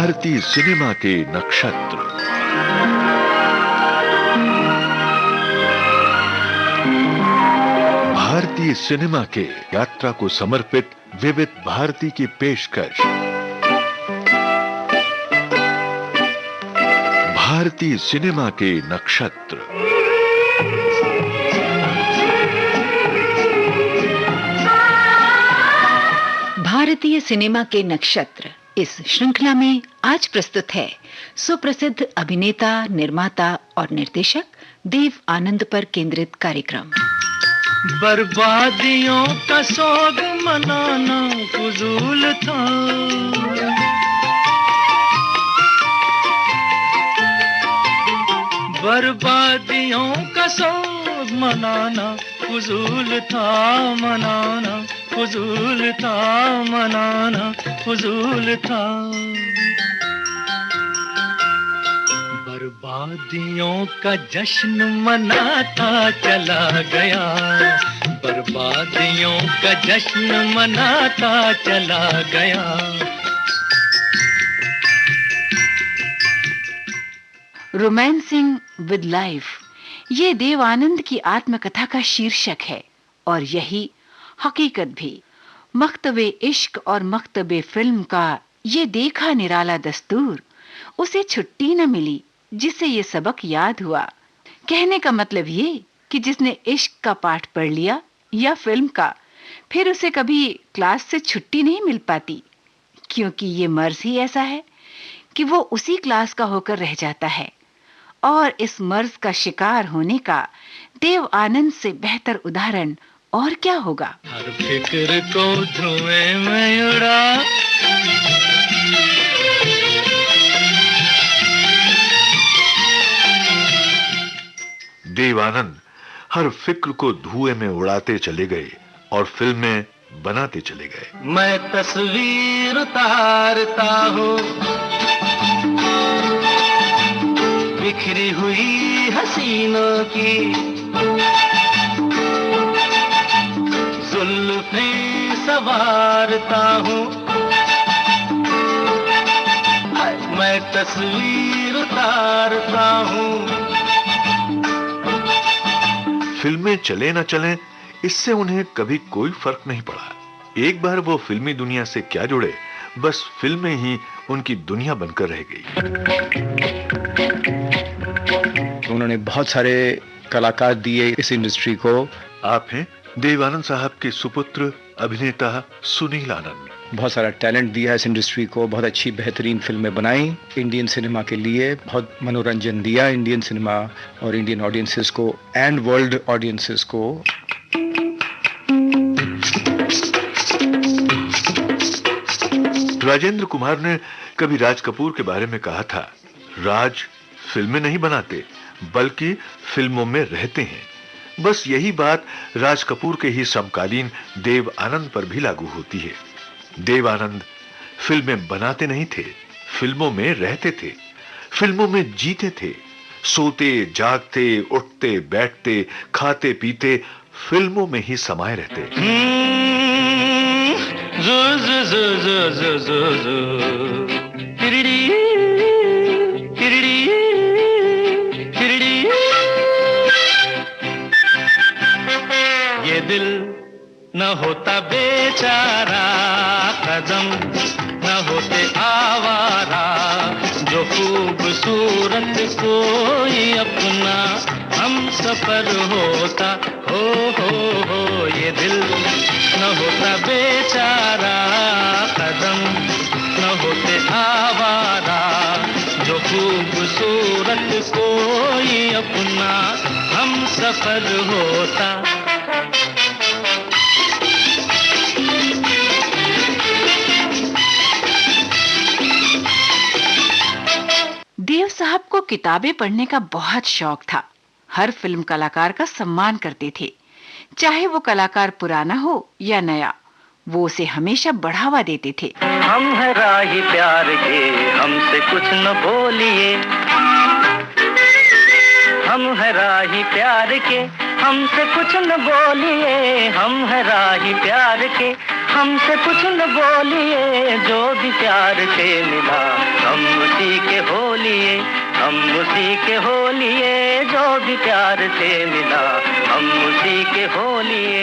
भारतीय सिनेमा के नक्षत्र। भारतीय सिनेमा के यात्रा को समर्पित विविध भारती की पेशकश। भारतीय सिनेमा के नक्षत्र। भारतीय सिनेमा के नक्षत्र इस श्रृंखला में आज प्रस्तुत है सुप्रसिद्ध अभिनेता, निर्माता और निर्देशक देव आनंद पर केंद्रित कार्यक्रम। बर्बादियों का सोग मनाना फजूल था, बर्बादियों का सोग मनाना फजूल था, मनाना फजूल था, मनाना फजूल था। बर्बादियों का जश्न मनाता चला गया, बर्बादियों का जश्न मनाता चला गया। रोमांसिंग विद लाइफ, ये देव आनंद की आत्मकथा का शीर्षक है और यही हकीकत भी। मकतबे इश्क और मकतबे फिल्म का ये देखा निराला दस्तूर, उसे छुट्टी न मिली जिसे ये सबक याद हुआ। कहने का मतलब ये कि जिसने इश्क का पाठ पढ़ लिया या फिल्म का, फिर उसे कभी क्लास से छुट्टी नहीं मिल पाती, क्योंकि ये मर्ज ही ऐसा है कि वो उसी क्लास का होकर रह जाता है। और इस मर्ज का शिकार होने का देव आनंद से बेहतर उदाहरण और क्या होगा। हर फिक्र को धुएं में उड़ा, देव आनंद हर फिक्र को धुएं में उड़ाते चले गए और फिल्में बनाते चले गए। मैं तस्वीर उतारता हूँ बिखरी हुई हसीनों की, जुल्फें संवारता हूँ, मैं तस्वीर उतारता हूँ। फिल्में चले न चलें, इससे उन्हें कभी कोई फर्क नहीं पड़ा। एक बार वो फिल्मी दुनिया से क्या जुड़े, बस फिल्में ही उनकी दुनिया बनकर रह गई। उन्होंने बहुत सारे कलाकार दिए इस इंडस्ट्री को। आप हैं देव आनंद साहब के सुपुत्र अभिनेता सुनील आनंद। बहुत सारा टैलेंट दिया इस इंडस्ट्री को, बहुत अच्छी बेहतरीन फिल्में बनाई इंडियन सिनेमा के लिए, बहुत मनोरंजन दिया इंडियन सिनेमा और इंडियन ऑडियंसेस को एंड वर्ल्ड ऑडियंसेस को। राजेंद्र कुमार ने कभी राज कपूर के बारे में कहा था, राज फिल्में नहीं बनाते बल्कि फिल्मों में रहते हैं। बस यही बात राज कपूर के ही समकालीन देव आनंद पर भी लागू होती है। देव आनंद फिल्में बनाते नहीं थे, फिल्मों में रहते थे, फिल्मों में जीते थे, सोते जागते उठते बैठते खाते पीते फिल्मों में ही समाये रहते। ये दिल न होता बेचारा, कदम न होते आवारा, जो खूबसूरत कोई अपना हम सफर होता। हो ये दिल न होता बेचारा, कदम न होते आवारा, जो खूबसूरत कोई अपना हम सफर होता। देव साहब को किताबें पढ़ने का बहुत शौक था। हर फिल्म कलाकार का सम्मान करते थे, चाहे वो कलाकार पुराना हो या नया, वो उसे हमेशा बढ़ावा देते थे। हम है राही प्यार के, हमसे कुछ न बोलिए, हम है राही प्यार के, हमसे कुछ न बोलिए, हम है राही प्यार के, हमसे कुछ न बोलिए, जो भी प्यार से मिला हम उसी के हो लिए, हम उसी के हो लिए, जो भी प्यार से मिला हम उसी के हो लिए।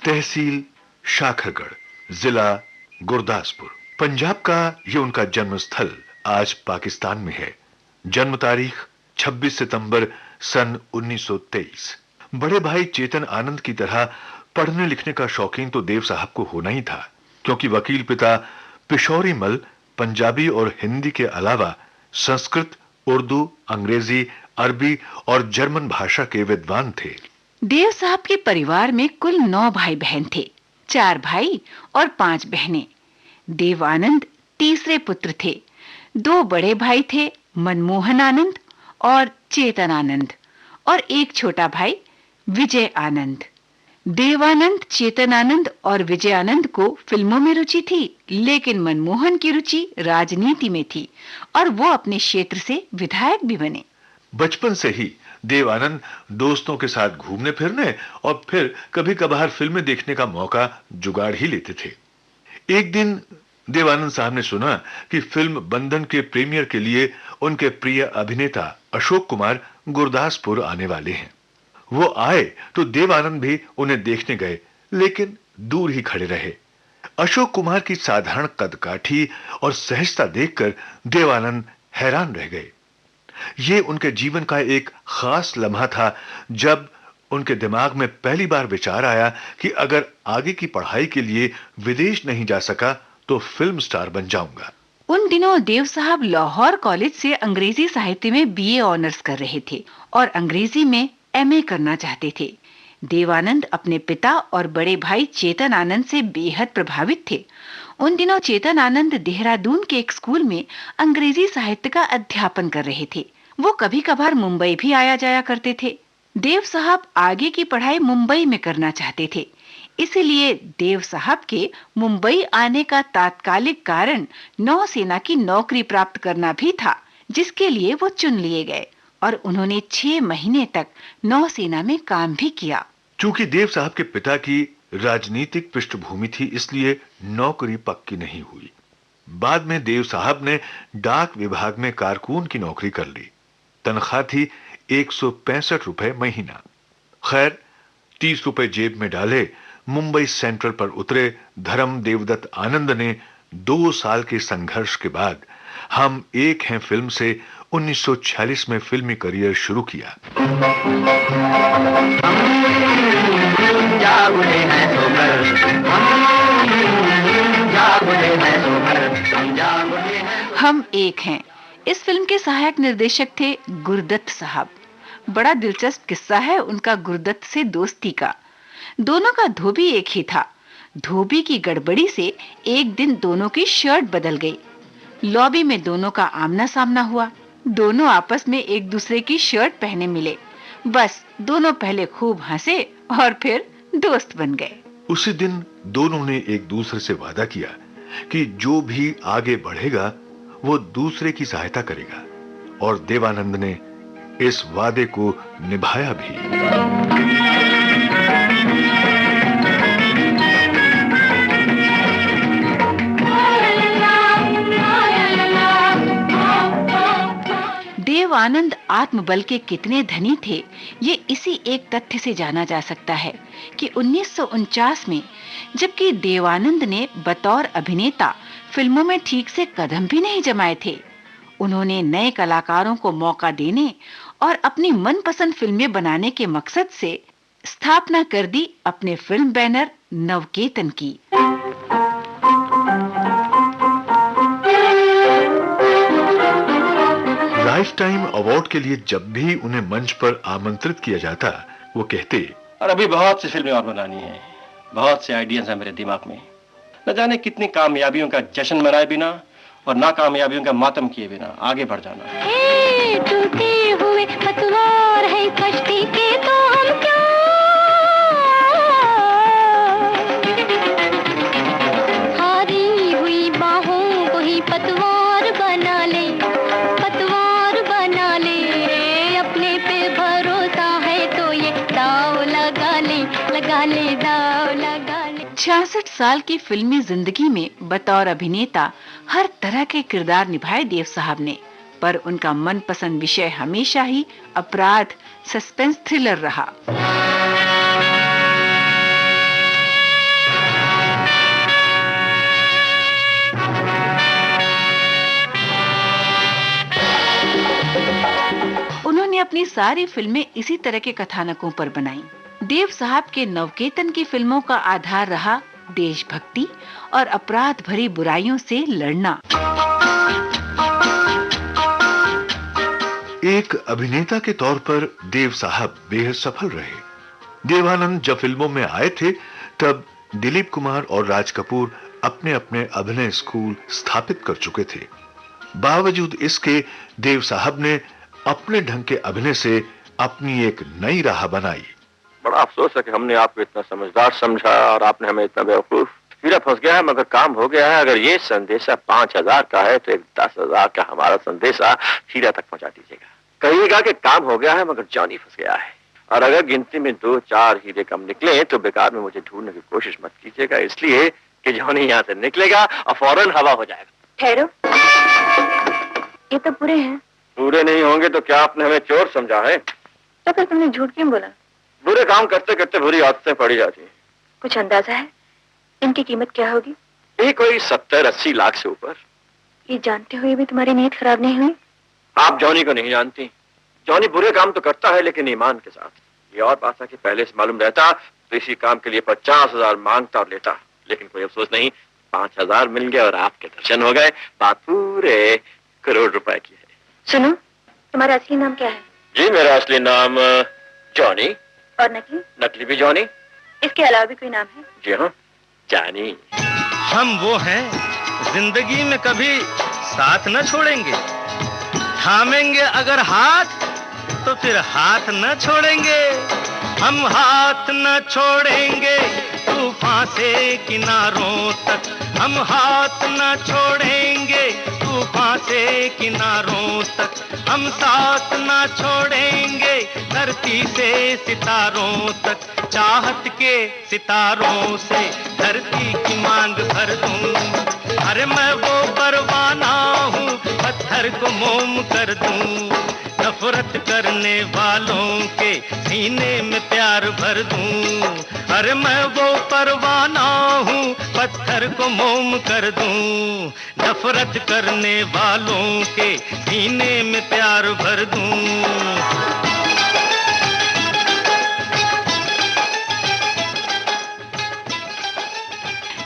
तहसील शाखरगढ़, जिला गुरदासपुर, पंजाब का ये उनका जन्म स्थल आज पाकिस्तान में है। जन्म तारीख 26 सितंबर सन 1923। बड़े भाई चेतन आनंद की तरह पढ़ने लिखने का शौकीन तो देव साहब को होना ही था, क्योंकि वकील पिता पिशौरी मल पंजाबी और हिंदी के अलावा संस्कृत, उर्दू, अंग्रेजी, अरबी और जर्मन भाषा के विद्वान थे। देव साहब के परिवार में कुल 9 भाई बहन थे, 4 भाई और 5 बहनें। देव आनंद तीसरे पुत्र थे। 2 बड़े भाई थे, मनमोहन आनंद और चेतन आनंद, और एक छोटा भाई विजय आनंद। देवानंद, चेतन आनंद और विजय आनंद को फिल्मों में रुचि थी, लेकिन मनमोहन की रुचि राजनीति में थी और वो अपने क्षेत्र से विधायक भी बने। बचपन से ही देवानंद दोस्तों के साथ घूमने फिरने और फिर कभी कभार फिल्में देखने का मौका जुगाड़ ही लेते थे। एक दिन देवानंद साहब ने सुना कि फिल्म बंधन के प्रीमियर के लिए उनके प्रिय अभिनेता अशोक कुमार गुरदासपुर आने वाले हैं। वो आए तो देवानंद भी उन्हें देखने गए, लेकिन दूर ही खड़े रहे। अशोक कुमार की साधारण कदकाठी और सहजता देखकर देवानंद हैरान रह गए। ये उनके जीवन का एक खास लम्हा था जब उनके दिमाग में पहली बार विचार आया कि अगर आगे की पढ़ाई के लिए विदेश नहीं जा सका तो फिल्म स्टार बन जाऊंगा। उन दिनों देव साहब लाहौर कॉलेज से अंग्रेजी साहित्य में बीए ऑनर्स कर रहे थे और अंग्रेजी में एमए करना चाहते थे। देवानंद अपने पिता और बड़े भाई चेतन आनंद से बेहद प्रभावित थे। उन दिनों चेतन आनंद देहरादून के एक स्कूल में अंग्रेजी साहित्य का अध्यापन कर रहे थे। वो कभी कभार मुंबई भी आया जाया करते थे। देव साहब आगे की पढ़ाई मुंबई में करना चाहते थे, इसलिए देव साहब के मुंबई आने का तात्कालिक कारण नौसेना की नौकरी प्राप्त करना भी था, जिसके लिए वो चुन लिए गए और उन्होंने 6 महीने तक नौसेना में काम भी किया। चूंकि देव साहब के पिता की राजनीतिक पृष्ठभूमि थी, इसलिए नौकरी पक्की नहीं हुई। बाद में देव साहब ने डाक विभाग में कारकून की नौकरी कर ली। तनख्वाह थी 165 रुपए महीना। खैर, 30 रुपए जेब में डाले मुंबई सेंट्रल पर उतरे धर्म देवदत्त आनंद ने 2 साल के संघर्ष के बाद हम एक हैं फिल्म से 1946 में फिल्मी करियर शुरू किया। हम एक हैं इस फिल्म के सहायक निर्देशक थे गुरदत्त साहब। बड़ा दिलचस्प किस्सा है उनका गुरदत्त से दोस्ती का। दोनों का धोबी एक ही था। धोबी की गड़बड़ी से एक दिन दोनों की शर्ट बदल गई। लॉबी में दोनों का आमना सामना हुआ। दोनों आपस में एक दूसरे की शर्ट पहने मिले। बस दोनों पहले खूब हंसे और फिर दोस्त बन गए। उसी दिन दोनों ने एक दूसरे से वादा किया कि जो भी आगे बढ़ेगा वो दूसरे की सहायता करेगा, और देवानंद ने इस वादे को निभाया भी। देव आनंद आत्मबल के कितने धनी थे, ये इसी एक तथ्य से जाना जा सकता है कि 1949 में जबकि देवानंद ने बतौर अभिनेता फिल्मों में ठीक से कदम भी नहीं जमाए थे, उन्होंने नए कलाकारों को मौका देने और अपनी मनपसंद फिल्में बनाने के मकसद से स्थापना कर दी अपने फिल्म बैनर नवकेतन की। लाइफ टाइम अवार्ड के लिए जब भी उन्हें मंच पर आमंत्रित किया जाता, वो कहते, और अभी बहुत सी फिल्में और बनानी है, बहुत से आइडियाज हैं मेरे दिमाग में। न जाने कितनी कामयाबियों का जश्न मनाए बिना और नाकामयाबियों का मातम किए बिना आगे बढ़ जाना। टूटे हुए पतवार है कश्ती के, तो हम क्या हारी हुई बाहों को ही पतवार बना ले, पतवार बना ले। अपने पे भरोसा है तो ये दाव लगा ले, लगा ले दाव लगा ले। 64 साल की फिल्मी जिंदगी में बतौर अभिनेता हर तरह के किरदार निभाए देव साहब ने, पर उनका मनपसंद विषय हमेशा ही अपराध सस्पेंस थ्रिलर रहा। उन्होंने अपनी सारी फिल्में इसी तरह के कथानकों पर बनाई। देव साहब के नवकेतन की फिल्मों का आधार रहा देशभक्ति और अपराध भरी बुराइयों से लड़ना। एक अभिनेता के तौर पर देव साहब बेहद सफल रहे। देवानंद जब फिल्मों में आए थे तब दिलीप कुमार और राज कपूर अपने अपने अभिनय स्कूल स्थापित कर चुके थे। बावजूद इसके देव साहब ने अपने ढंग के अभिनय से अपनी एक नई राह बनाई। बड़ा अफसोस है कि हमने आपको इतना समझदार समझा और आपने हमें इतना बेवकूफ। हीरा फंस गया है मगर काम हो गया है। अगर ये संदेशा 5000 का है तो एक 10,000 का हमारा संदेशा हीरा तक पहुंचा दीजिएगा। कहिएगा कि काम हो गया है मगर जॉनी फंस गया है। और अगर गिनती में 2-4 हीरे कम निकले तो बेकार में मुझे ढूंढने की कोशिश मत कीजिएगा, इसलिए कि जॉनी यहाँ से निकलेगा और फौरन हवा हो जाएगा। ठहरो, ये तो पूरे हैं। पूरे नहीं होंगे तो क्या आपने हमें चोर समझा है? तो फिर तुमने झूठ क्यों बोला? बुरे काम करते करते बुरी आदतें पड़ी जाती हैं। कुछ अंदाजा है इनकी कीमत क्या होगी? ये कोई 70-80 लाख से ऊपर। ये जानते हुए भी तुम्हारी नीयत खराब नहीं हुई? आप जॉनी को नहीं जानती। जॉनी बुरे काम तो करता है लेकिन ईमान के साथ। ये और बात है कि पहले से मालूम रहता तो इसी काम के लिए 50,000 मांगता और लेता, लेकिन कोई अफसोस नहीं, 5,000 मिल गए और आपके दर्शन हो गए। बात पूरे ₹1 करोड़ की है। सुनो, तुम्हारा असली नाम क्या है? जी मेरा असली नाम जॉनी। और नकली? नकली भी जॉनी। इसके अलावा भी कोई नाम है? जी हाँ, जानी। हम वो हैं जिंदगी में कभी साथ न छोड़ेंगे, थामेंगे अगर हाथ तो फिर हाथ न छोड़ेंगे। हम हाथ न छोड़ेंगे तूफान से किनारों तक, हम हाथ न छोड़ेंगे तूफान से किनारों तक, हम साथ न छोड़ेंगे धरती से सितारों तक, चाहत के सितारों से धरती की मांग भर दूं। अरे मैं वो परवाना हूँ पत्थर को मोम कर दूं, नफरत करने वालों के सीने में प्यार भर दूं। अरे मैं वो परवाना हूँ पत्थर को मोम कर दूं, नफरत करने वालों के सीने में प्यार भर दूं।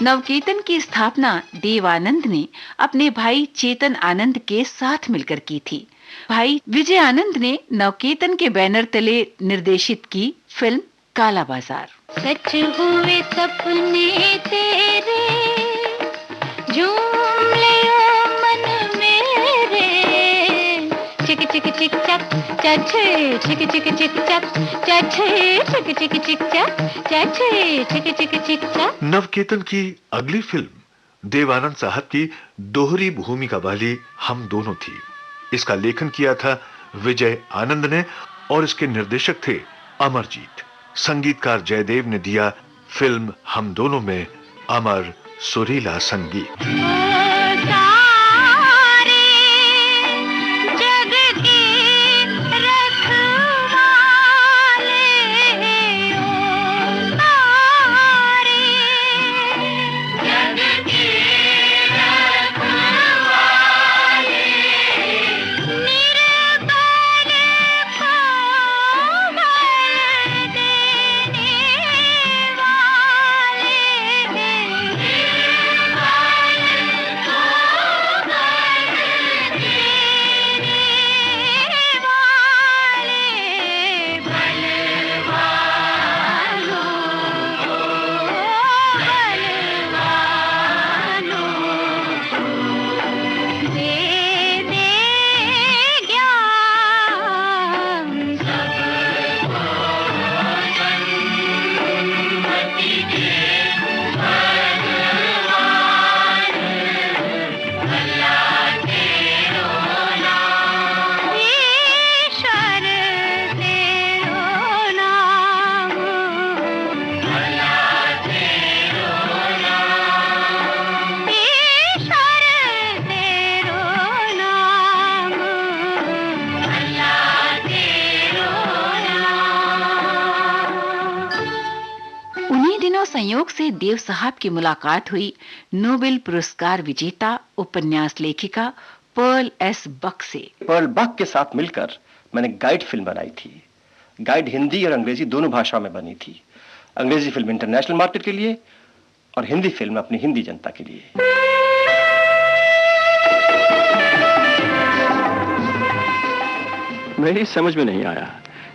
नवकेतन की स्थापना देव आनंद ने अपने भाई चेतन आनंद के साथ मिलकर की थी। भाई विजय आनंद ने नवकेतन के बैनर तले निर्देशित की फिल्म काला बाजार। सच हुए सपने तेरे, झूम ले ओ मन मेरे, चिक चिक चिक चक चछे, चिक चिक चिक चक चछे, चिक चिक चिक चक चछे, चिक चिक चिक चक। नवकेतन की अगली फिल्म देवानंद साहब की दोहरी भूमिका वाली हम दोनों थी। इसका लेखन किया था विजय आनंद ने और इसके निर्देशक थे अमरजीत। संगीतकार जयदेव ने दिया फिल्म हम दोनों में अमर सुरीला संगीत। संयोग से देव साहब की मुलाकात हुई नोबेल पुरस्कार विजेता उपन्यास लेखिका पर्ल एस बक से। पर्ल बक के साथ मिलकर मैंने गाइड फिल्म बनाई थी। गाइड हिंदी और अंग्रेजी दोनों भाषाओं में बनी थी। अंग्रेजी फिल्म इंटरनेशनल मार्केट के लिए और हिंदी फिल्म अपनी हिंदी जनता के लिए। मेरी समझ में नहीं आया,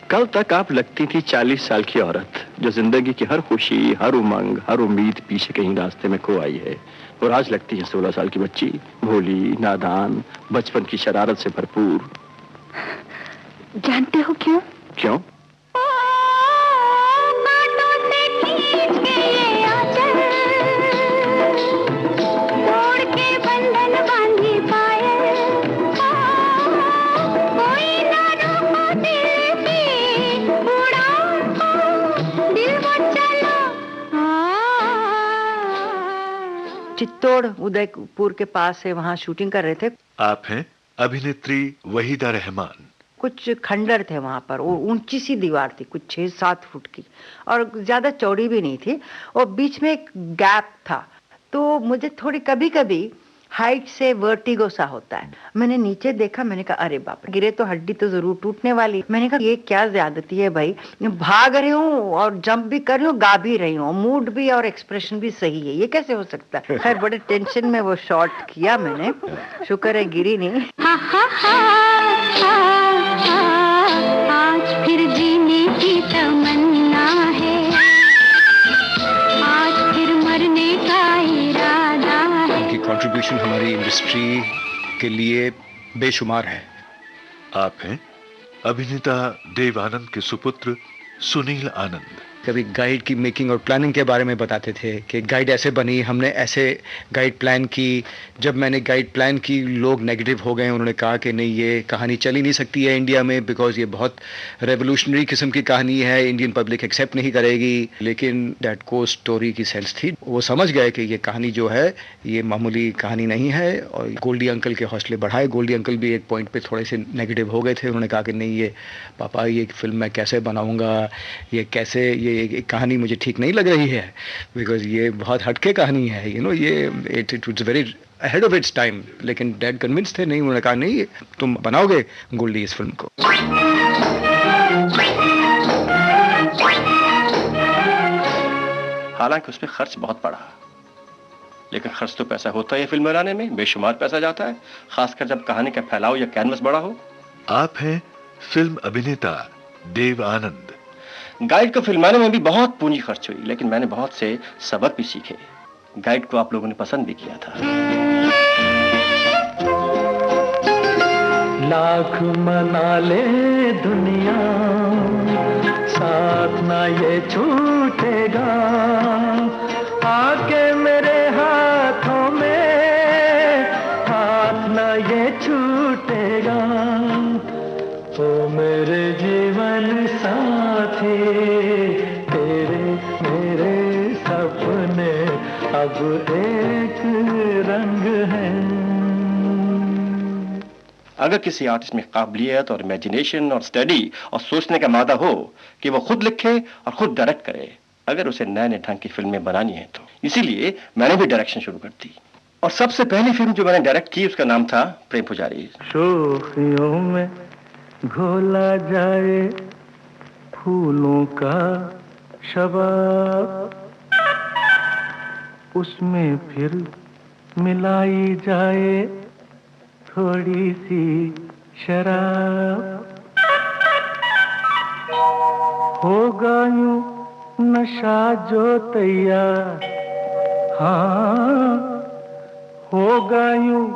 कल तक आप लगती थी 40 साल की औरत जो जिंदगी की हर खुशी, हर उमंग, हर उम्मीद पीछे कहीं रास्ते में खो आई है, और आज लगती है 16 साल की बच्ची, भोली, नादान, बचपन की शरारत से भरपूर। जानते हो क्यों? क्यों? चित्तौड़ उदयपुर के पास है, वहाँ शूटिंग कर रहे थे। आप हैं अभिनेत्री वहीदा रहमान। कुछ खंडर थे वहाँ पर, वो ऊंची सी दीवार थी, कुछ 6-7 फुट की, और ज्यादा चौड़ी भी नहीं थी, और बीच में एक गैप था। तो मुझे थोड़ी कभी कभी हाइट से वर्टिगो सा होता है। मैंने नीचे देखा, मैंने कहा अरे बाप रे, गिरे तो हड्डी तो जरूर टूटने वाली। मैंने कहा ये क्या ज्यादती है भाई, भाग रही हूँ और जंप भी कर रही हूँ, गा भी रही हूँ, मूड भी और एक्सप्रेशन भी सही है, ये कैसे हो सकता है। खैर बड़े टेंशन में वो शॉट किया मैंने, शुक्र है गिरी नहीं। आज फिर जीने की तमन्ना है, आज फिर मरने का इरादा है। उनकी कंट्रीब्यूशन हमारी इंडस्ट्री के लिए बेशुमार है। आप हैं अभिनेता देव आनंद के सुपुत्र सुनील आनंद। कभी गाइड की मेकिंग और प्लानिंग के बारे में बताते थे कि गाइड ऐसे बनी, हमने ऐसे गाइड प्लान की। जब मैंने गाइड प्लान की, लोग नेगेटिव हो गए, उन्होंने कहा कि नहीं ये कहानी चल ही नहीं सकती है इंडिया में, बिकॉज ये बहुत रेवोल्यूशनरी किस्म की कहानी है, इंडियन पब्लिक एक्सेप्ट नहीं करेगी। लेकिन डैट को स्टोरी की सेंस थी, वो समझ गए कि ये कहानी जो है ये मामूली कहानी नहीं है, और गोल्डी अंकल के हौसले बढ़ाए। गोल्डी अंकल भी एक पॉइंट पे थोड़े से नेगेटिव हो गए थे, उन्होंने कहा कि नहीं ये पापा ये फिल्म मैं कैसे बनाऊंगा, ये कैसे, ये कहानी मुझे ठीक नहीं लग रही है, बिकॉज ये बहुत हटके कहानी है, यू नो, ये it was very ahead of its time. लेकिन डैड कन्विंस थे, नहीं, उन्होंने कहा नहीं तुम बनाओगे गोल्डी इस फिल्म को। हालांकि उसमें खर्च बहुत पड़ा, लेकिन खर्च तो पैसा होता है फिल्म बनाने में, बेशुमार पैसा जाता है, खासकर जब कहानी का फैलाव या कैनवस बड़ा हो। आप हैं फिल्म अभिनेता देव आनंद। गाइड को फिल्माने में भी बहुत पूंजी खर्च हुई, लेकिन मैंने बहुत से सबक भी सीखे। गाइड को आप लोगों ने पसंद भी किया था। लाख मना ले दुनिया, साथ ना ये छूटेगा, आके मेरे हाथों में हाथ ना ये छूटेगा। ओ मेरे जीवन साथी, तेरे मेरे सपने अब एक रंग हैं। अगर किसी आर्टिस्ट में काबिलियत और इमेजिनेशन और स्टडी और सोचने का मादा हो कि वो खुद लिखे और खुद डायरेक्ट करे, अगर उसे नए नए ढंग की फिल्में बनानी है तो इसीलिए मैंने भी डायरेक्शन शुरू कर दी। और सबसे पहली फिल्म जो मैंने डायरेक्ट की उसका नाम था प्रेम पुजारी। शोखियों में घोला जाए फूलों का शबाब, उसमें फिर मिलाई जाए थोड़ी सी शराब, होगा यूं नशा जो तैयार, हाँ होगा यूं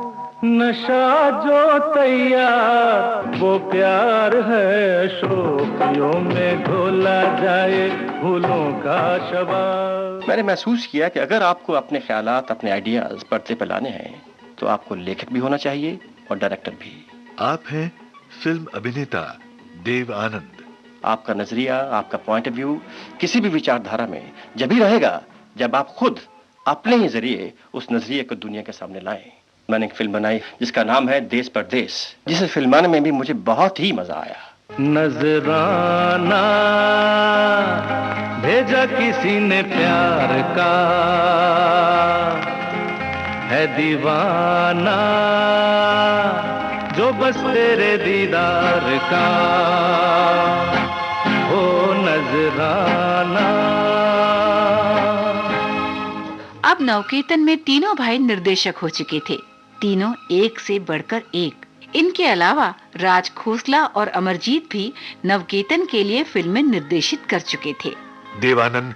नशा जो तैयार, वो प्यार है शोखियों में घोला जाए फूलों का शबाब। मैंने महसूस किया कि अगर आपको अपने ख्यालात, अपने आइडियाज पर्दे पे लाने हैं तो आपको लेखक भी होना चाहिए और डायरेक्टर भी। आप हैं फिल्म अभिनेता देव आनंद। आपका नजरिया, आपका पॉइंट ऑफ व्यू किसी भी विचारधारा में जब ही रहेगा जब आप खुद अपने ही जरिए उस नजरिए को दुनिया के सामने लाएं। मैंने एक फिल्म बनाई जिसका नाम है देश परदेश, जिसे फिल्माने में भी मुझे बहुत ही मजा आया। नजराना भेजा किसी ने प्यार का, है दीवाना जो बस तेरे दीदार का, हो नजराना। अब नवकेतन में तीनों भाई निर्देशक हो चुके थे, तीनों एक से बढ़कर एक। इनके अलावा राज खोसला और अमरजीत भी नवकेतन के लिए फिल्में निर्देशित कर चुके थे। देवानंद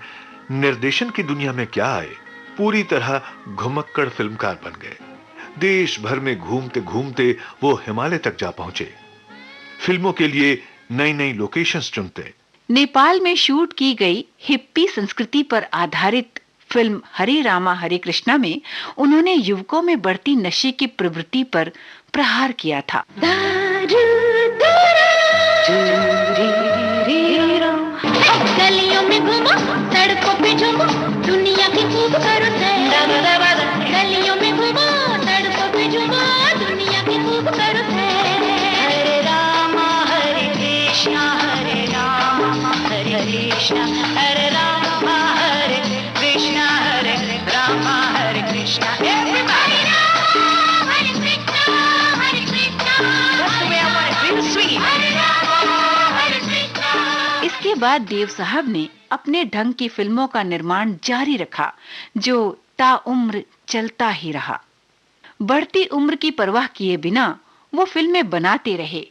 निर्देशन की दुनिया में क्या आए, पूरी तरह घुमक्कड़ फिल्मकार बन गए। देश भर में घूमते घूमते वो हिमालय तक जा पहुंचे। फिल्मों के लिए नई नई लोकेशंस चुनते। नेपाल में शूट की गई हिप्पी संस्कृति पर आधारित फिल्म हरे रामा हरे कृष्णा में उन्होंने युवकों में बढ़ती नशे की प्रवृत्ति पर प्रहार किया था। गलियों में घूमो, सड़कों पे झूमो, दुनिया की खूब करो सैर। गलियों में घूमो, सड़कों पे झूमो, दुनिया की खूब करो सैर। हरे रामा हरे कृष्णा, हरे रामा हरे कृष्णा, हरे रामा हरे कृष्णा, हरे रामा हरे Krishna. Everybody now, Hare Krishna, Hare Krishna. That's the way I want it. Real sweet. हरे रामा हरे कृष्णा। इसके बाद देव साहब ने अपने ढंग की फिल्मों का निर्माण जारी रखा, जो ताउम्र चलता ही रहा। बढ़ती उम्र की परवाह किए बिना वो फिल्में बनाते रहे,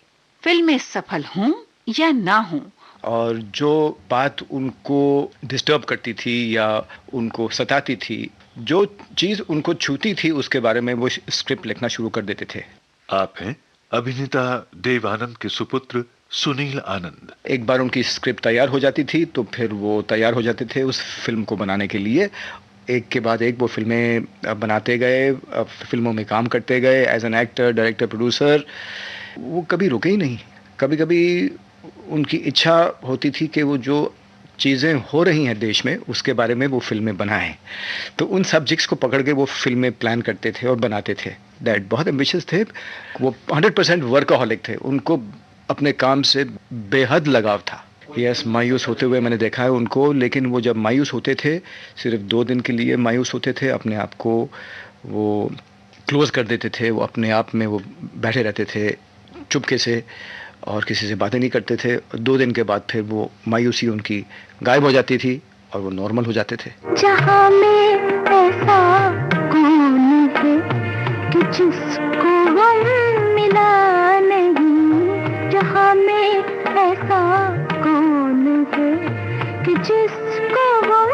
फिल्में सफल हों या ना हों। और जो बात उनको डिस्टर्ब करती थी या उनको सताती थी, जो चीज उनको छूती थी, उसके बारे में वो स्क्रिप्ट लिखना शुरू कर देते थे। आप हैं अभिनेता देव आनंद के सुपुत्र सुनील आनंद। एक बार उनकी स्क्रिप्ट तैयार हो जाती थी तो फिर वो तैयार हो जाते थे उस फिल्म को बनाने के लिए। एक के बाद एक वो फिल्में बनाते गए, फिल्मों में काम करते गए as an actor, director, producer. वो कभी रुके ही नहीं। कभी कभी उनकी इच्छा होती थी कि वो जो चीज़ें हो रही हैं देश में उसके बारे में वो फिल्में बनाएं, तो उन सब्जेक्ट्स को पकड़ के वो फिल्में प्लान करते थे और बनाते थे। डैड बहुत एम्बिशियस थे, वो 100% वर्कaholic थे, उनको अपने काम से बेहद लगाव था। यस, मायूस होते हुए मैंने देखा है उनको, लेकिन वो जब मायूस होते थे, सिर्फ 2 दिन के लिए मायूस होते थे, अपने आप को वो क्लोज कर देते थे, वो अपने आप में वो बैठे रहते थे चुपके से और किसी से बातें नहीं करते थे। 2 दिन के बाद फिर वो मायूसी उनकी गायब हो जाती थी और वो नॉर्मल हो जाते थे। जहाँ में ऐसा कौन है कि जिसको गम मिला नहीं, जहाँ में ऐसा कौन है कि जिसको गम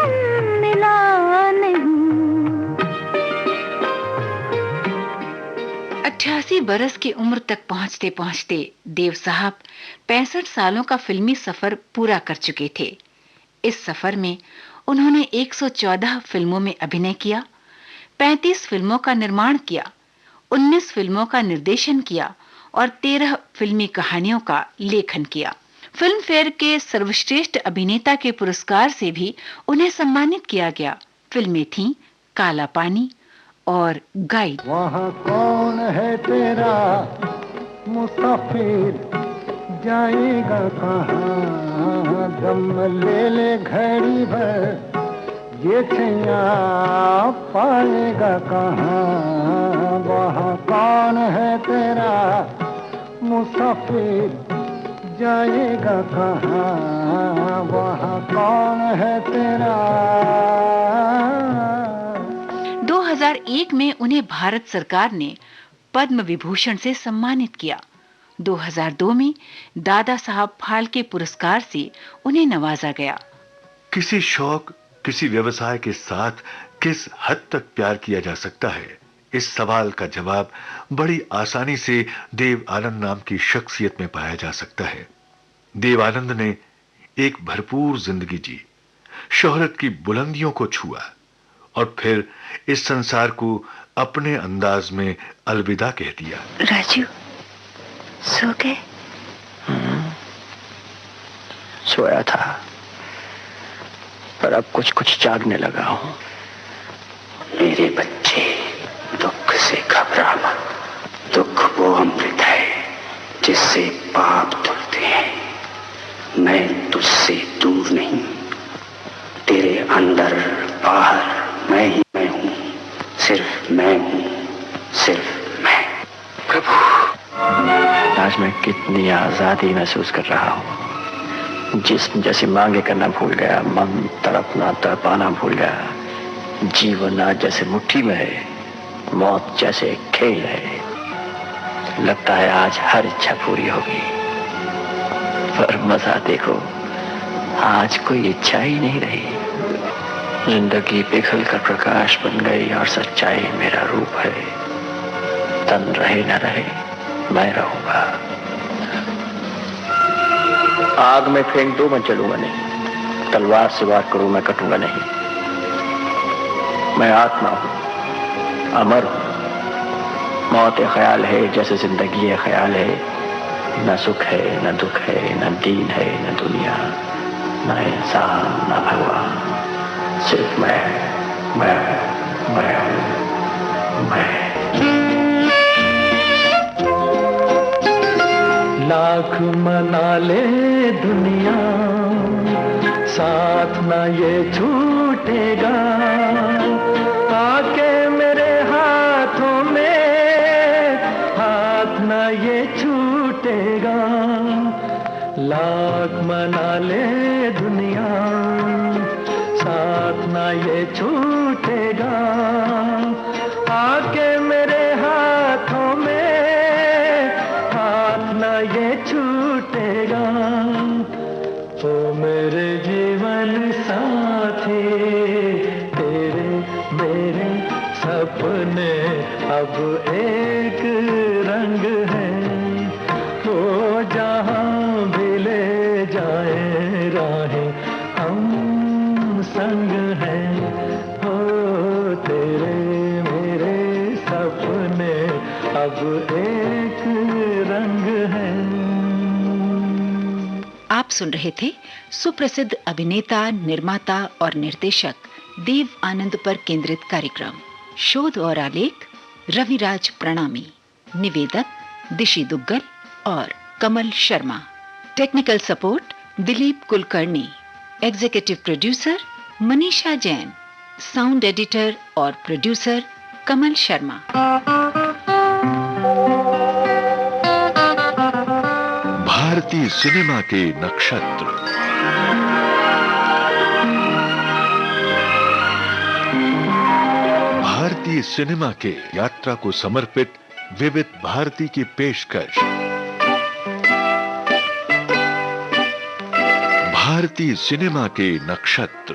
मिला नहीं। 88 बरस की उम्र तक पहुंचते पहुंचते देव साहब 65 सालों का फिल्मी सफर पूरा कर चुके थे। इस सफर में उन्होंने 114 फिल्मों में अभिनय किया, 35 फिल्मों का निर्माण किया, 19 फिल्मों का निर्देशन किया और 13 फिल्मी कहानियों का लेखन किया। फिल्म फेयर के सर्वश्रेष्ठ अभिनेता के पुरस्कार से भी उन्हें सम्मानित किया गया। फिल्में थीं काला पानी और गाइड। वहाँ कौन है तेरा मुसाफिर, जाएगा कहाँ, दम ले ले घड़ी भर, ये छैया पाएगा कहाँ। वहाँ कौन है तेरा मुसाफिर, जाएगा कहाँ, वहाँ कौन है तेरा। 2001 में उन्हें भारत सरकार ने पद्म विभूषण से सम्मानित किया। 2002 में दादा साहब फाल्के पुरस्कार से उन्हें नवाजा गया। किसी शौक, किसी व्यवसाय के साथ किस हद तक प्यार किया जा सकता है, इस सवाल का जवाब बड़ी आसानी से देव आनंद नाम की शख्सियत में पाया जा सकता है। देव आनंद ने एक भरपूर जिंदगी जी, शोहरत की बुलंदियों को छुआ और फिर इस संसार को अपने अंदाज में अलविदा कह दिया। राजू, सो गए? सोया था, पर अब कुछ कुछ जागने लगा हूं। मेरे बच्चे, दुख से घबरा मत। दुख वो अमृत है जिससे पाप धुलते हैं। मैं तुझसे दूर नहीं, तेरे अंदर बाहर मैं ही मैं हूं, सिर्फ मैं हूं, सिर्फ मैं। प्रभु, आज मैं कितनी आजादी महसूस कर रहा हूं। जिस्म जैसे मांगे करना भूल गया, मन तड़पना तड़पाना भूल गया। जीवन आज जैसे मुट्ठी में है, मौत जैसे खेल है। लगता है आज हर इच्छा पूरी होगी, पर मजा देखो, आज कोई इच्छा ही नहीं रही। जिंदगी पिघल कर प्रकाश बन गई और सच्चाई मेरा रूप है। तन रहे न रहे, मैं रहूंगा। आग में फेंक दो, मैं जलूंगा नहीं। तलवार से वार करूं, मैं कटूंगा नहीं। मैं आत्मा हूं, अमर हूं। मौत एक ख्याल है जैसे जिंदगी एक ख्याल है। न सुख है, न दुख है, न दीन है, न दुनिया, न इंसान, न भगवान। सिर्फ मैं। लाख मना ले दुनिया, साथ ना ये छूटेगा। आके मेरे हाथों में, हाथ ना ये छूटेगा। लाख मना ले दुनिया, साथ ना ये छूटेगा। आके मेरे हाथों में, हाथ ना ये छूटेगा। ओ मेरे जीवन साथी, तेरे मेरे सपने अब एक रंग है। वो जहां भी ले जाए राहें, हम संग हैं। हो तेरे मेरे सपने अब एक रंग है। आप सुन रहे थे सुप्रसिद्ध अभिनेता, निर्माता और निर्देशक देव आनंद पर केंद्रित कार्यक्रम। शोध और आलेख रविराज प्रणामी, निवेदक दिशी दुग्गल और Kamal Sharma, technical support Dilip Kulkarni, executive producer Manisha Jain, sound editor और प्रोड्यूसर कमल शर्मा। भारतीय सिनेमा के नक्षत्र। भारतीय सिनेमा के यात्रा को समर्पित विविध भारती की पेशकश। भारतीय सिनेमा के नक्षत्र।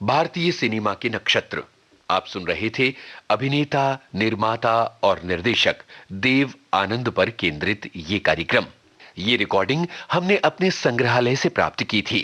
भारतीय सिनेमा के नक्षत्र। आप सुन रहे थे अभिनेता, निर्माता और निर्देशक देव आनंद पर केंद्रित ये कार्यक्रम। ये रिकॉर्डिंग हमने अपने संग्रहालय से प्राप्त की थी।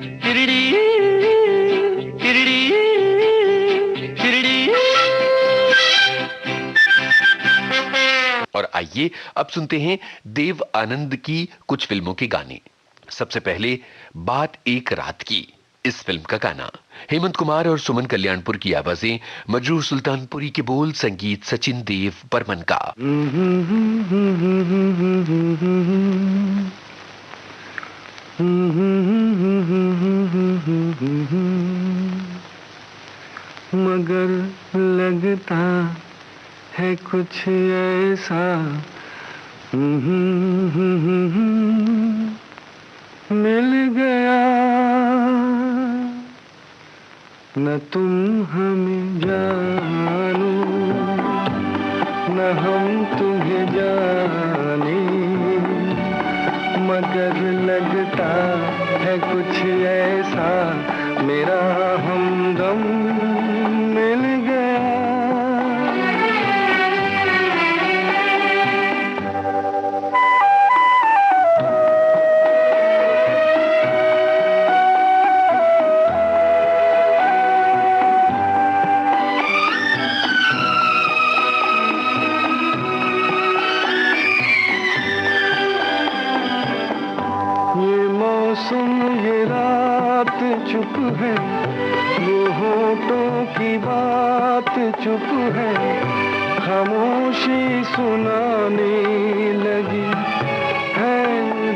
तिरड़ी तिरड़ी तिरड़ी। और आइए अब सुनते हैं देव आनंद की कुछ फिल्मों के गाने। सबसे पहले बात एक रात की, इस फिल्म का गाना हेमंत कुमार और सुमन कल्याणपुर की आवाजें, मजरूह सुल्तानपुरी के बोल, संगीत सचिन देव बर्मन का। मगर लगता है कुछ ऐसा मिल गया, न तुम हमें जानो न हम तुम्हें जाने, मगर लगता है कुछ ऐसा मेरा हमदम मिल गया। ये रात चुप है, वो होठों की बात चुप है, खामोशी सुनाने लगी है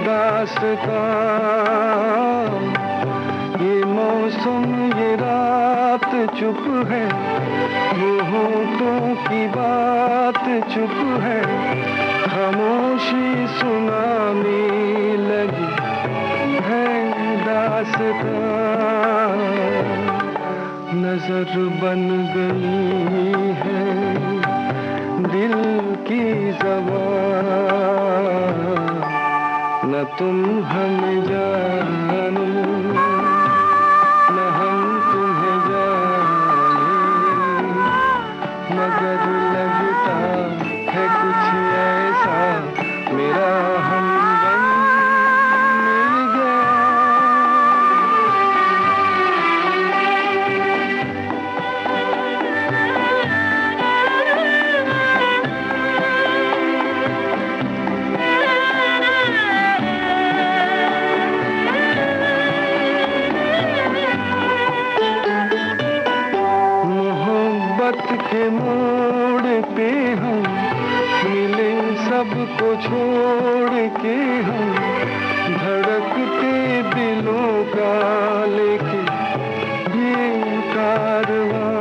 दास्तां। ये मौसम ये रात चुप है, वो होठों की बात चुप है, खामोशी सुनाने लगी है दास्तां। नजर बन गई है दिल की ज़बान, न तुम हमें जानो न हम तुम्हें जाने, मगर लगता है कुछ ऐसा मेरा हमदम मिल गया। के मोड़ पे हम मिले, सबको छोड़ के हम धड़कते दिलों का लेके ये कारवां।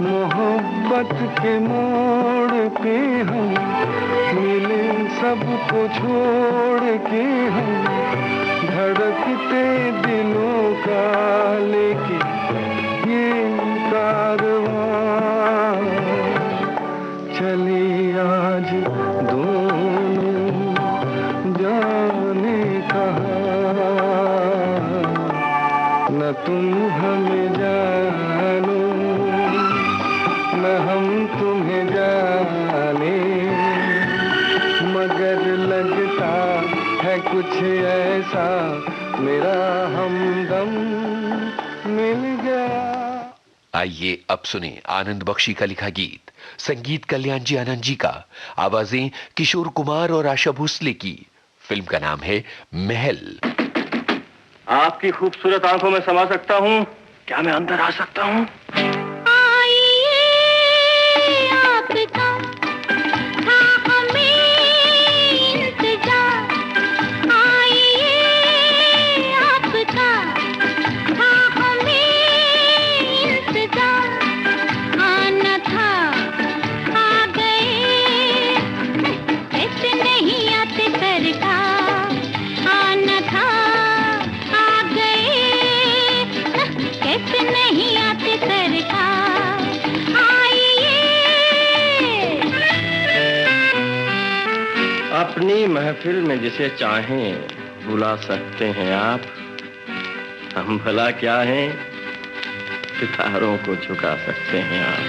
मोहब्बत के मोड़ पे हम मिले, सबको छोड़ के हम धड़कते दिलों का लेके ये कारवां। चले आज दोनों जाने कहाँ, न तुम हमें जानो न हम तुम्हें जाने, मगर लगता है कुछ ऐसा मेरा हमदम मिल गया। आइए अब सुने आनंद बख्शी का लिखा गीत, संगीत कल्याण जी आनंद जी का, आवाजें किशोर कुमार और आशा भोसले की। फिल्म का नाम है महल। आपकी खूबसूरत आंखों में समा सकता हूँ, क्या मैं अंदर आ सकता हूँ? अपनी महफिल में जिसे चाहें बुला सकते हैं आप, हम भला क्या हैं, सितारों को झुका सकते हैं आप।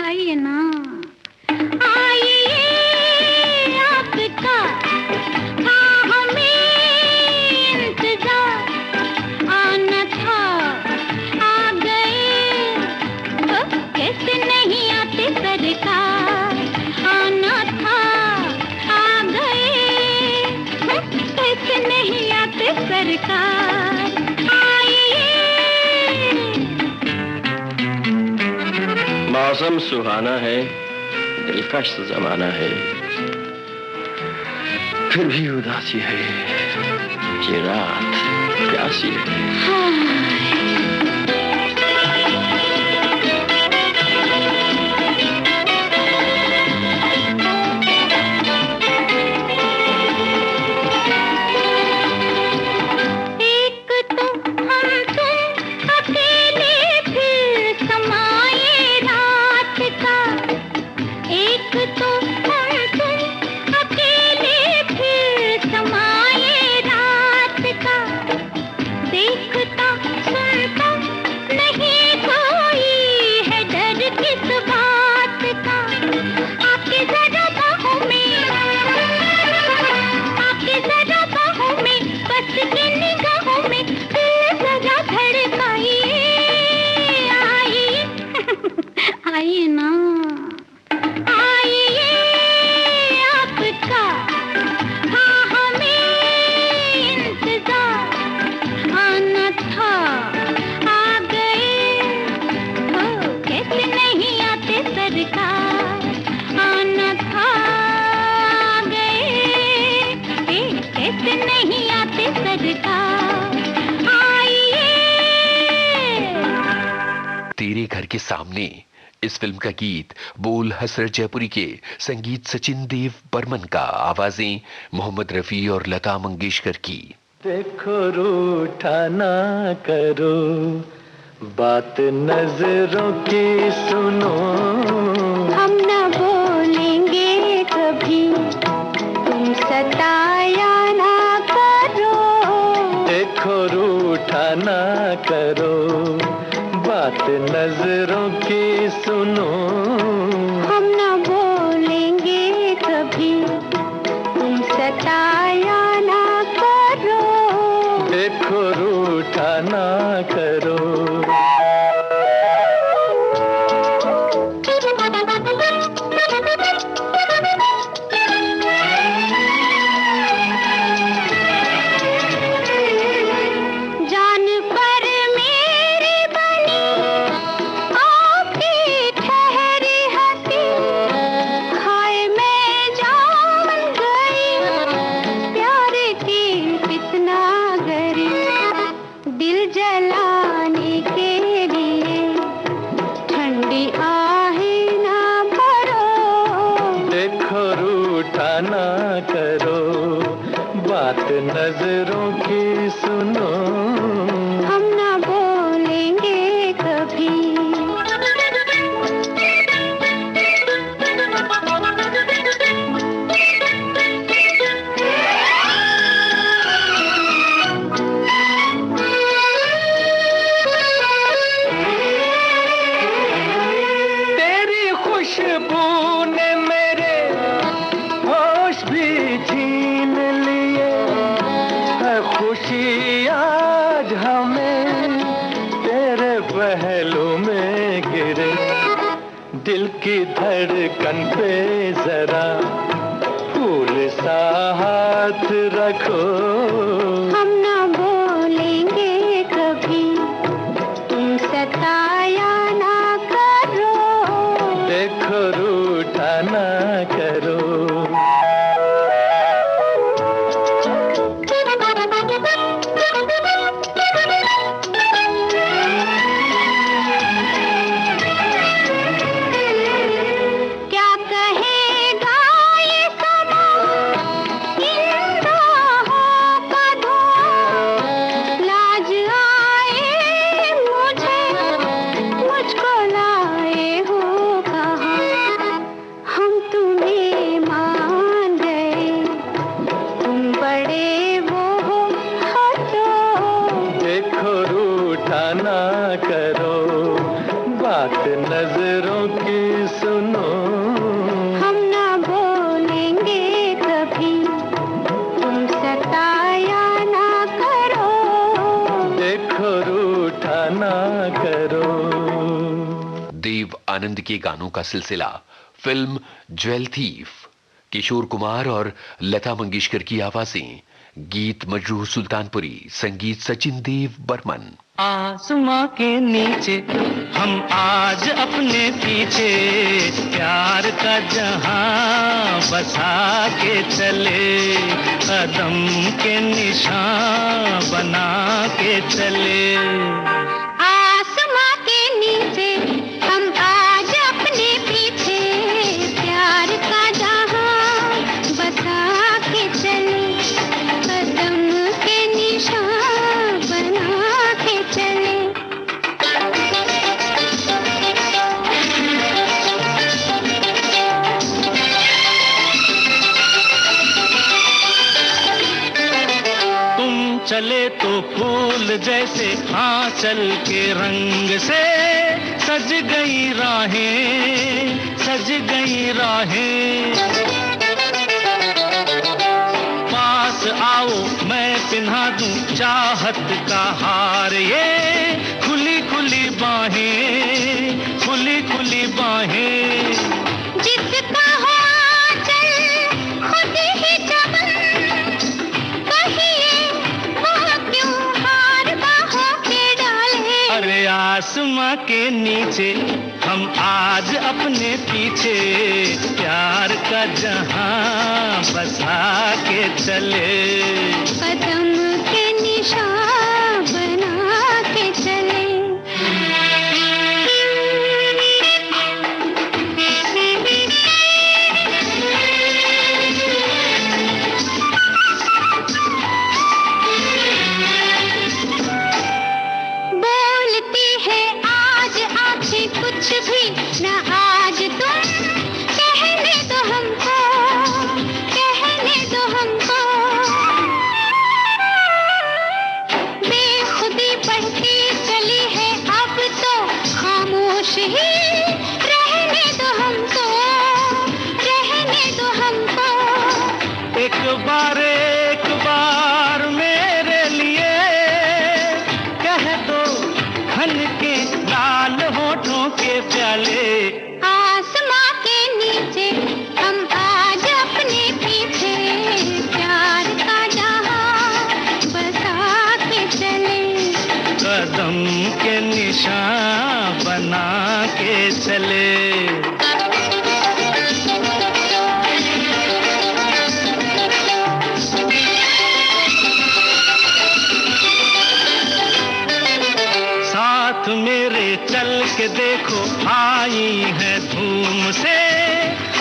आइए ना, आइए आपका था हमें इंतजार, आना था आ गए, कैसे नहीं आते सरकार, आना था आ गए, कैसे नहीं आते सरकार, आइए। मौसम सुहाना है, दिलकश जमाना है, फिर भी उदासी है, ये रात प्यासी है। आइए ना, आइए आपका था हमें इंतजार, आना था आ गए, कैसे नहीं आते सरकार, आना था आ गए, कैसे नहीं आते सरकार, आइए। तेरे घर के सामने इस फिल्म का गीत बोल हसरत जयपुरी के, संगीत सचिन देव बर्मन का, आवाजें मोहम्मद रफी और लता मंगेशकर की। देखो रूठा ना करो, बात नजरों की सुनो, हम ना बोलेंगे कभी, तुम सताया ना करो, देखो रूठा ना करो, बात नजरों की सुनो, हम ना बोलेंगे कभी, तुम सताया ना करो, देखो रूठा ना करो। नजरों की सुनो, हम ना बोलेंगे कभी, तेरी खुशबू ने मेरे होश भी छीन लिए, खुशी आज हमें तेरे पहलू में गिरे, दिल की धड़कन पे जरा फूल सा हाथ रखो, हम ना बोलेंगे कभी, तुम सताया ना करो, देखो रूठा ना करो। तुम्हें सुनो, हम ना बोलेंगे कभी, तुम सताया ना करो, देखो रूठा ना करो। देव आनंद के गानों का सिलसिला film jewel thief, Kishore Kumar और लता मंगेशकर की आवाजें, गीत मजरूह सुल्तानपुरी, संगीत सचिन देव बर्मन। आसमां के नीचे हम आज अपने पीछे प्यार का जहां बसा के चले, कदम के निशान बना के चले। आसमां के नीचे हम आज अपने पीछे प्यार का जहां बसा के चले, कदम के निशान बना के चले। तुम चले तो फूल जैसे आंचल के रंग से सज गई राहें, सज गई राहें। पास आओ मैं पिन्हा दूं चाहत का हार, ये खुली खुली बाहें, खुली खुली बाहें। जिसका हो आंचल खुद ही चमन, कहिए वो क्यों हार बाहों के डाले। अरे आसमां के नीचे हम आज अपने पीछे प्यार का जहां बसा के चले, कदम के निशान बना के चले। बोलती है आज आंखें कुछ भी न आज तुम, कहने दो हमको, कहने दो हमको। बेखुदी बढ़ती चली है अब तो खामोश ही रहने दो हमको, रहने दो हमको। एक बार मेरे लिए कह दो खन के लाल होठों के प्याले। आसमां के नीचे हम आज अपने पीछे प्यार का जहां बसा के चले, कदम के निशान बना के चले। साथ मेरे चल के देखो आई है धूम से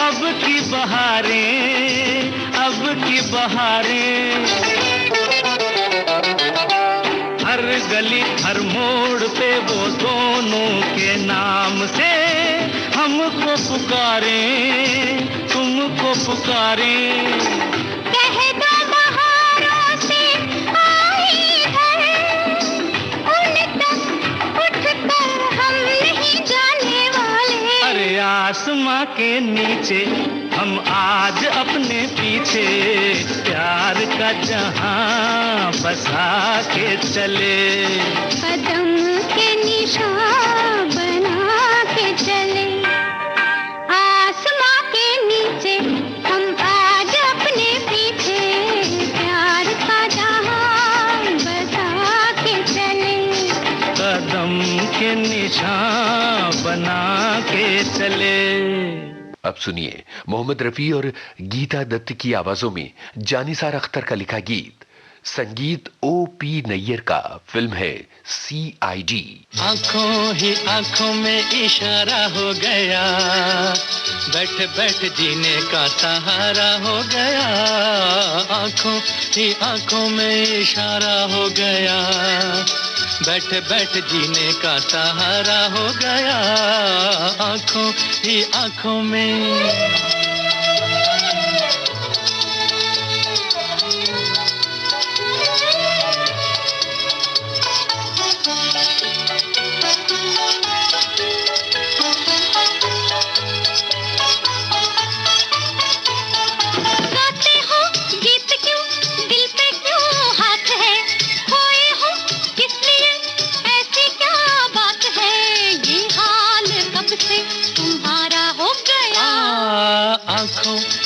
अब की बहारें, अब की बहारें। हर गली हर मोड़ पे वो दोनों के नाम से हमको पुकारें, तुमको पुकारें। कह दो बहारों से आई है, उन तक उठकर हम नहीं जाने वाले। अरे आसमां के नीचे हम आज अपने पीछे प्यार का जहां बसा के चले, कदम के निशान बना के चले। आसमां के नीचे हम आज अपने पीछे प्यार का जहां बसा के चले, कदम के निशान बना के चले। अब सुनिए मोहम्मद रफी और गीता दत्त की आवाजों में जानिसार अख्तर का लिखा गीत, संगीत O.P. नैयर का, फिल्म है CID। आंखों ही आंखों में इशारा हो गया, बैठ बैठ जीने का सहारा हो गया। आंखों ही आंखों में इशारा हो गया, बैठ बैठ जीने का सहारा हो गया। आंखों ही आंखों में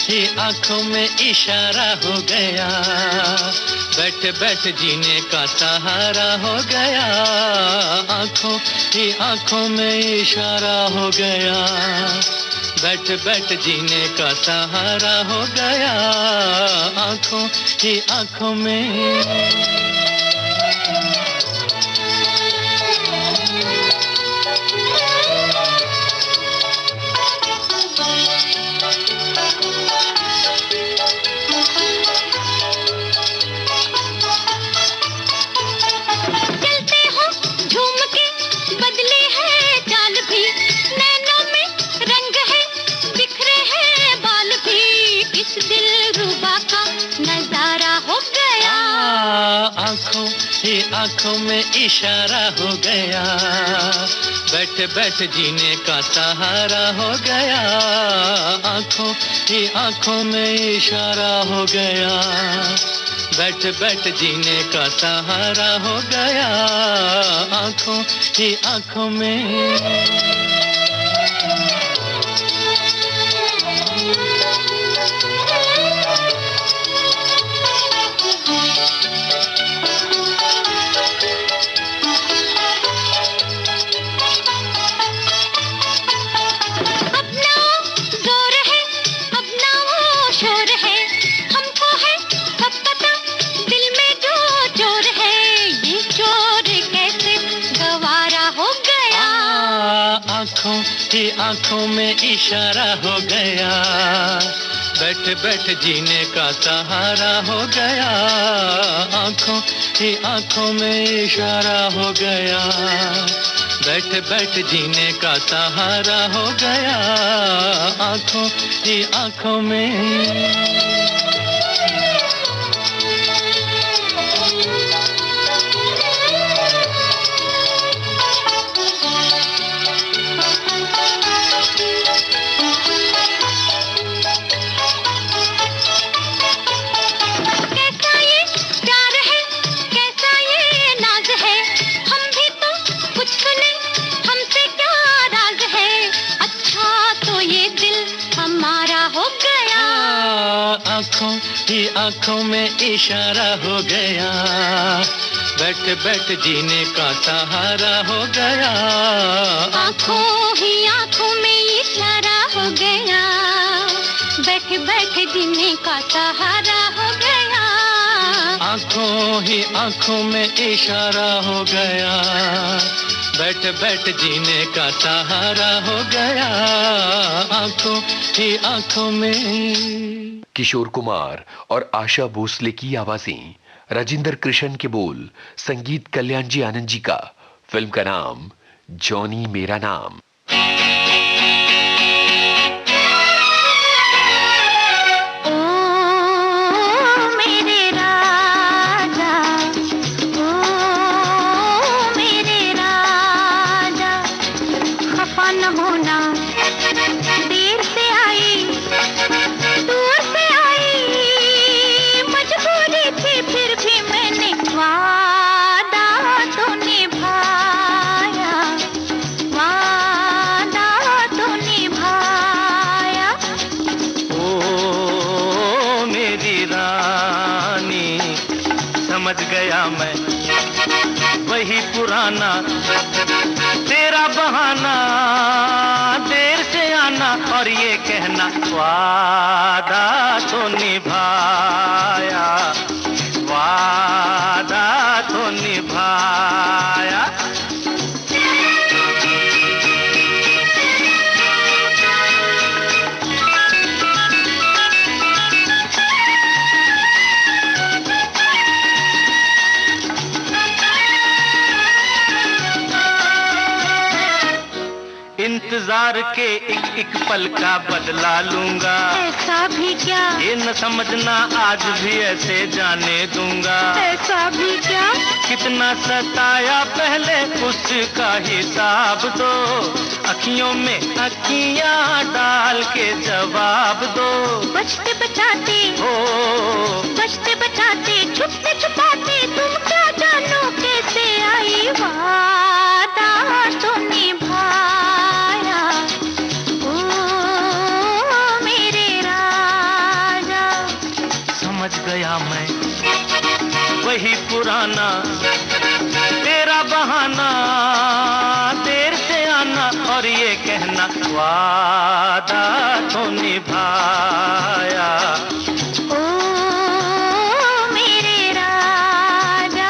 ही आंखों में इशारा हो गया, बैठ बैठ जीने का सहारा हो गया, आंखों में इशारा हो गया, बैठ बैठ जीने का सहारा हो गया, आंखों में। आंखों में इशारा हो गया, बैठ बैठ जीने का सहारा हो गया, आंखों में इशारा हो गया, बैठ बैठ जीने का सहारा हो गया, आंखों में। आंखों में इशारा हो गया, बैठ बैठ जीने का सहारा हो गया, आंखों में इशारा हो गया, बैठ बैठ जीने का सहारा हो गया, आंखों में। आंखों में इशारा हो गया, बैठ बैठ जीने का सहारा हो गया, आंखों में इशारा हो गया, बैठ बैठ जीने का सहारा हो गया, आंखों में इशारा हो गया, बैठ बैठ जीने का सहारा हो गया, आंखों में। किशोर कुमार और आशा भोसले की आवाजें, राजेंद्र कृष्ण के बोल, संगीत कल्याण जी आनंद जी का। फिल्म का नाम जॉनी मेरा नाम। वही पुराना तेरा बहाना, देर से आना और ये कहना वादा तो निभाया, वादा तो निभाया। इंतजार के एक पल का बदला लूंगा, ऐसा भी क्या, ये न समझना आज भी ऐसे जाने दूंगा, ऐसा भी क्या, कितना सताया पहले उसका हिसाब दो, अखियों में अखियां डाल के जवाब दो, बचते बचाते हो बचते बचाते छुपते छुपाते तुम क्या जानो कैसे आई, वादा तो निभाया, ओ मेरे राजा। मैं, वही पुराना तेरा बहाना, देर से आना और ये कहना वादा तो निभाया। ओ मेरे राजा,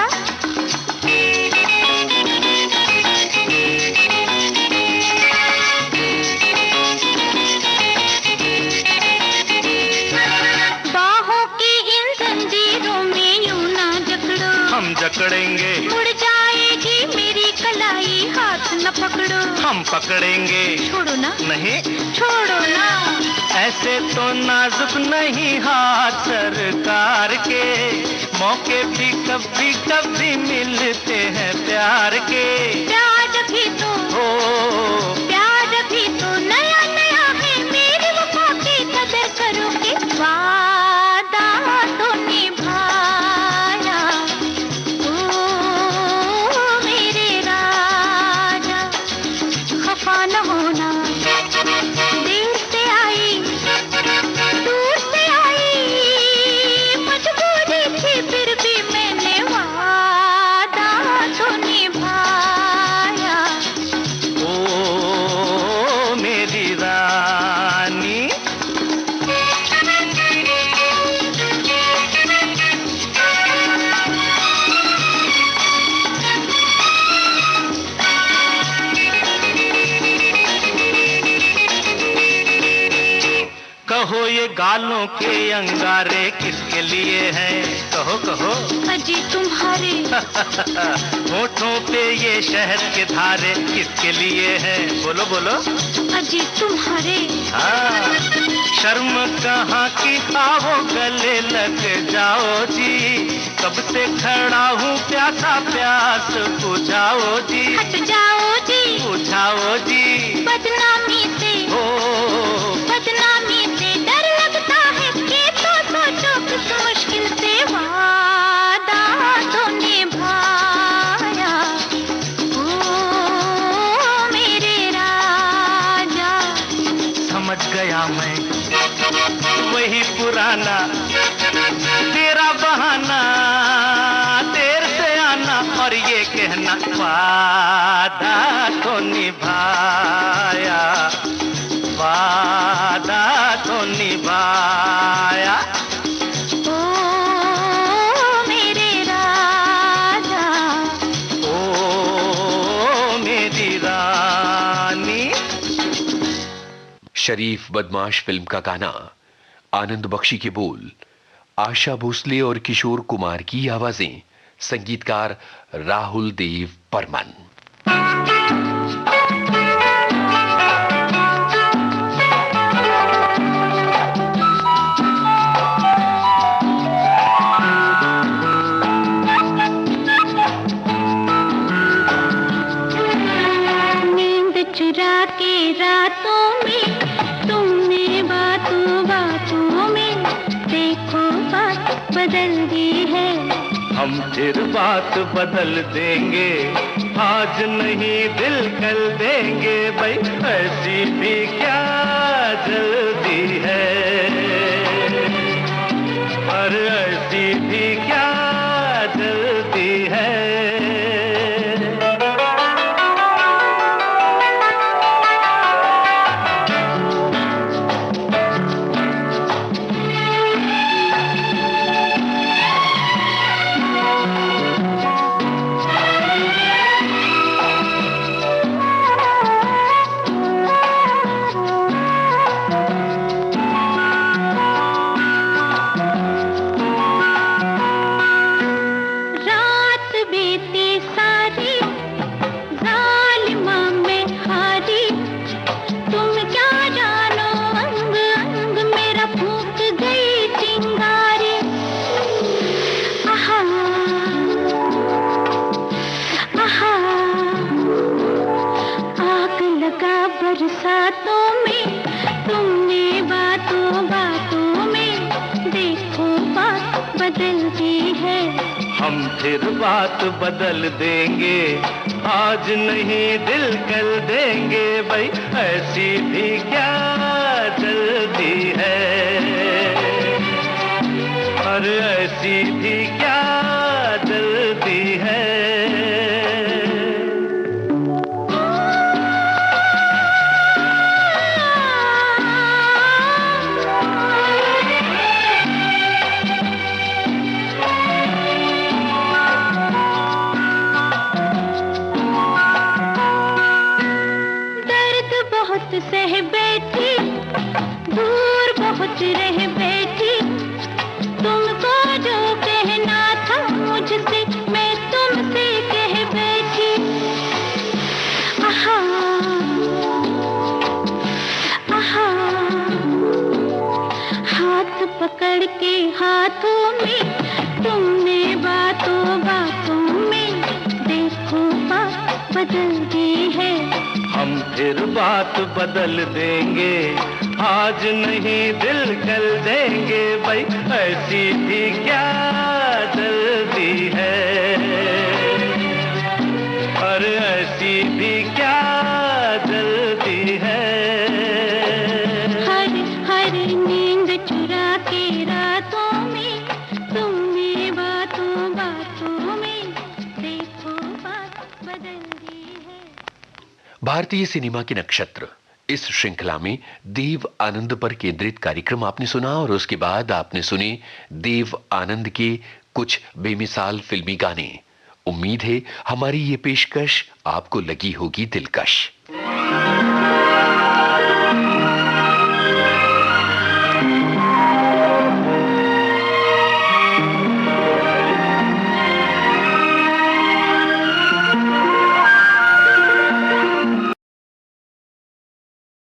बाहों की इन जंजीरों में यूं ना जकड़ो, हम जकड़ेंगे, मुड़ जाएगी मेरी कलाई, हाथ न पकड़ो, हम पकड़ेंगे, छोड़ो ना, नहीं छोड़ो ना, ऐसे तो नाजुक नहीं हाथ सरकार के, मौके भी कभी कभी मिलते हैं प्यार के। प्यार भी तो, प्यार भी तो नया नया है, मेरी वफा की कदर करोगे, वादा तो निभाया। ओ मेरे राजा, खफा न होना, देर से आई, दूर से आई, मजबूरी थी फिर भी मैंने वादा तो निभाया। ओ मेरी रानी, कहो ये गालों के अंगारे किसके लिए हैं, कहो कहो। अजी तुम्हारे, होठों पे ये शहद के धारे किसके लिए हैं, बोलो बोलो। अजी तुम्हारे, हाँ, शर्म कहाँ की, आओ गले लग जाओ जी, कब से खड़ा हूँ प्यासा, प्यास बुझाओ जी, हट जाओ जी, बुझाओ जी। बदनामी से, बदनामी से डर लगता है, कि तो सोचो किस मुश्किल से वादा तो निभाया। ओ मेरे राजा, समझ गया मैं, वही पुराना तेरा बहाना, देर से आना और ये कहना वादा तो निभाया, वादा तो निभाया। ओ मेरे राजा, ओ मेरी रानी। शरीफ बदमाश फिल्म का गाना, आनंद बख्शी के बोल, आशा भोसले और किशोर कुमार की आवाजें, संगीतकार राहुल देव बर्मन। नींद चुरा के रातों में तुमने बातों बातों में देखो बात बदल दी है। हम फिर बात बदल देंगे, आज नहीं दिल कल देंगे, भाई ऐसी भी क्या जल्दी है, पर ऐसी भी क्या जल्दी है। बरसातों में तुमने बातों बातों में देखो बात बदल दी है। हम फिर बात बदल देंगे, आज नहीं दिल कल देंगे, भाई ऐसी भी क्या जल्दी है, और ऐसी सोच रह बैठी, तुमको जो कहना था मुझसे मैं तुमसे कह बैठी। आहा आहा, हाथ पकड़ के हाथों में तुमने बातों बातों में देखो बात बदल दी है। हम फिर बात बदल देंगे, आज नहीं दिल कल देंगे भाई, ऐसी भी क्या जल्दी है, और ऐसी भी क्या जल्दी है। हर नींद चुरा के रातों में तुमने बातों बातों में देखो बात बदल दी है। भारतीय सिनेमा के नक्षत्र इस श्रृंखला में देव आनंद पर केंद्रित कार्यक्रम आपने सुना, और उसके बाद आपने सुने देव आनंद के कुछ बेमिसाल फिल्मी गाने। उम्मीद है हमारी ये पेशकश आपको लगी होगी दिलकश।